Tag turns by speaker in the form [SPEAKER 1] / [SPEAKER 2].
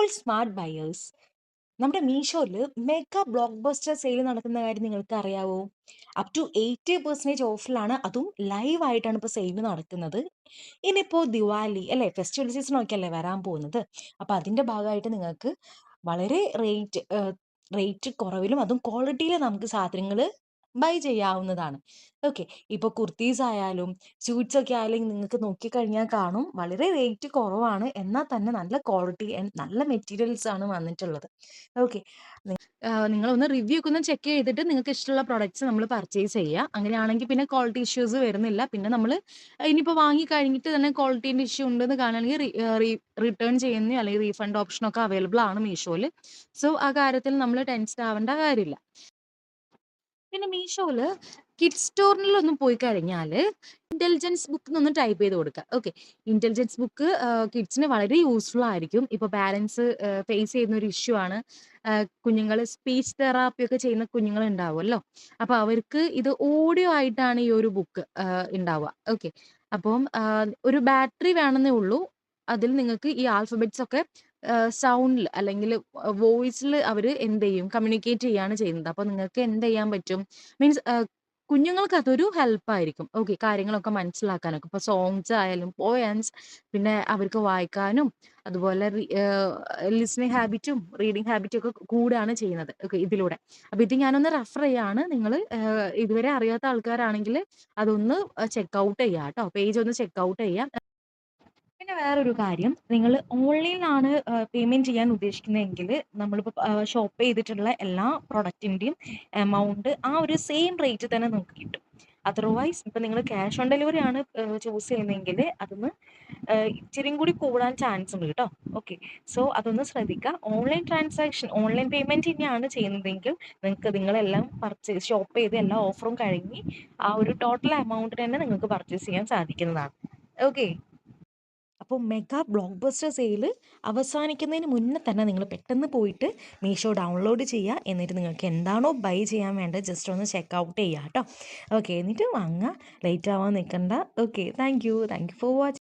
[SPEAKER 1] All smart buyers, നമ്മുടെ മീഷോയിൽ mega block buster sale നടക്കുന്ന കാര്യം നിങ്ങൾക്ക് അറിയാവോ? അപ് ടു 80% ഓഫിലാണ്, അതും ലൈവ് ആയിട്ടാണ് ഇപ്പോൾ സെയിൽ നടക്കുന്നത്. ഇനിയിപ്പോൾ ദിവാലി അല്ലേ, ഫെസ്റ്റിവൽ സീസൺ ഒക്കെ അല്ലേ വരാൻ പോകുന്നത്. അപ്പോൾ അതിൻ്റെ ഭാഗമായിട്ട് നിങ്ങൾക്ക് വളരെ റേറ്റ് കുറവിലും അതും ക്വാളിറ്റിയിലും നമുക്ക് സാധനങ്ങൾ ബൈ ചെയ്യാവുന്നതാണ്. ഓക്കെ, ഇപ്പോൾ കുർത്തീസ് ആയാലും സ്യൂട്ട്സ് ഒക്കെ ആയാലും നിങ്ങൾക്ക് നോക്കിക്കഴിഞ്ഞാൽ കാണും, വളരെ റേറ്റ് കുറവാണ്, എന്നാൽ തന്നെ നല്ല ക്വാളിറ്റി ആൻഡ് നല്ല മെറ്റീരിയൽസ് ആണ് വന്നിട്ടുള്ളത്. ഓക്കെ, നിങ്ങളൊന്ന് റിവ്യൂ ഒക്കെ ഒന്ന് ചെക്ക് ചെയ്തിട്ട് നിങ്ങൾക്ക് ഇഷ്ടമുള്ള പ്രൊഡക്ട്സ് നമ്മൾ പർച്ചേസ് ചെയ്യുക. അങ്ങനെയാണെങ്കിൽ പിന്നെ ക്വാളിറ്റി ഇഷ്യൂസ് വരുന്നില്ല. പിന്നെ നമ്മൾ ഇനിയിപ്പോൾ വാങ്ങി കഴിഞ്ഞിട്ട് തന്നെ ക്വാളിറ്റീൻ്റെ ഇഷ്യൂ ഉണ്ടെന്ന് കാണുകയാണെങ്കിൽ റിട്ടേൺ ചെയ്യുന്ന അല്ലെങ്കിൽ റീഫണ്ട് ഓപ്ഷനൊക്കെ അവൈലബിൾ ആണ് മീഷോയിൽ. സോ ആ കാര്യത്തിൽ നമ്മൾ ടെൻഷൻ ആവേണ്ട കാര്യമില്ല. പിന്നെ മീഷോയില് കിഡ്സ് സ്റ്റോറിലൊന്നും പോയി കഴിഞ്ഞാൽ ഇന്റലിജൻസ് ബുക്ക് എന്നൊന്ന് ടൈപ്പ് ചെയ്ത് കൊടുക്കുക. ഓക്കെ, ഇന്റലിജൻസ് ബുക്ക് കിഡ്സിന് വളരെ യൂസ്ഫുൾ ആയിരിക്കും. ഇപ്പോൾ പാരൻസ് ഫേസ് ചെയ്യുന്ന ഒരു ഇഷ്യൂ ആണ്, കുഞ്ഞുങ്ങൾ സ്പീച്ച് തെറാപ്പി ഒക്കെ ചെയ്യുന്ന കുഞ്ഞുങ്ങൾ ഉണ്ടാവുമല്ലോ. അപ്പോൾ അവർക്ക് ഇത് ഓഡിയോ ആയിട്ടാണ് ഈ ഒരു ബുക്ക് ഉണ്ടാവുക. ഓക്കെ, അപ്പം ഒരു ബാറ്ററി വേണമെന്നേ ഉള്ളൂ. അതിൽ നിങ്ങൾക്ക് ഈ ആൽഫബറ്റ്സ് ഒക്കെ സൗണ്ടിൽ അല്ലെങ്കിൽ വോയിസിൽ അവർ എന്ത് ചെയ്യും, കമ്മ്യൂണിക്കേറ്റ് ചെയ്യാണ് ചെയ്യുന്നത്. അപ്പോൾ നിങ്ങൾക്ക് എന്ത് ചെയ്യാൻ പറ്റും, മീൻസ് കുഞ്ഞുങ്ങൾക്ക് അതൊരു ഹെൽപ്പായിരിക്കും. ഓക്കെ, കാര്യങ്ങളൊക്കെ മനസ്സിലാക്കാനൊക്കെ. ഇപ്പോൾ സോങ്സ് ആയാലും പോയംസ്, പിന്നെ അവർക്ക് വായിക്കാനും അതുപോലെ ലിസണിങ് ഹാബിറ്റും റീഡിങ് ഹാബിറ്റും ഒക്കെ കൂടാണ് ചെയ്യുന്നത്. ഓക്കെ, ഇതിലൂടെ. അപ്പോൾ ഇത് ഞാനൊന്ന് റെഫർ ചെയ്യാണ്. നിങ്ങൾ ഇതുവരെ അറിയാത്ത ആൾക്കാരാണെങ്കിൽ അതൊന്ന് ചെക്ക് ഔട്ട് ചെയ്യുക കേട്ടോ, പേജ് ഒന്ന് ചെക്ക് ഔട്ട് ചെയ്യാം. പിന്നെ വേറൊരു കാര്യം, നിങ്ങൾ ഓൺലൈനിലാണ് പേയ്മെന്റ് ചെയ്യാൻ ഉദ്ദേശിക്കുന്നതെങ്കിൽ നമ്മളിപ്പോൾ ഷോപ്പ് ചെയ്തിട്ടുള്ള എല്ലാ പ്രൊഡക്റ്റിൻ്റെയും എമൗണ്ട് ആ ഒരു സെയിം റേറ്റ് തന്നെ നമുക്ക് കിട്ടും. അതർവൈസ് ഇപ്പം നിങ്ങൾ ക്യാഷ് ഓൺ ഡെലിവറി ആണ് ചൂസ് ചെയ്യുന്നതെങ്കിൽ അതൊന്ന് ഇച്ചിരിയും കൂടി കൂടാൻ ചാൻസ് ഉണ്ട് കേട്ടോ. ഓക്കെ, സോ അതൊന്ന് ശ്രദ്ധിക്കുക. ഓൺലൈൻ പേയ്മെന്റ് തന്നെയാണ് ചെയ്യുന്നതെങ്കിൽ നിങ്ങൾക്ക് നിങ്ങളെല്ലാം ഷോപ്പ് ചെയ്ത് എല്ലാ ഓഫറും കഴിഞ്ഞ് ആ ഒരു ടോട്ടൽ എമൗണ്ട് തന്നെ നിങ്ങൾക്ക് പർച്ചേസ് ചെയ്യാൻ സാധിക്കുന്നതാണ്. ഓക്കെ, അപ്പോൾ മെഗാ ബ്ലോക്ക് ബസ്റ്റർ സെയിൽ അവസാനിക്കുന്നതിന് മുന്നേ തന്നെ നിങ്ങൾ പെട്ടെന്ന് പോയിട്ട് മീഷോ ഡൗൺലോഡ് ചെയ്യുക. എന്നിട്ട് നിങ്ങൾക്ക് എന്താണോ ബൈ ചെയ്യാൻ വേണ്ടത് ജസ്റ്റ് ഒന്ന് ചെക്ക് ഔട്ട് ചെയ്യുക കേട്ടോ. ഓക്കെ, എന്നിട്ട് വാങ്ങുക, ലേറ്റ് ആവാൻ നിൽക്കണ്ട. Okay, thank you for watching.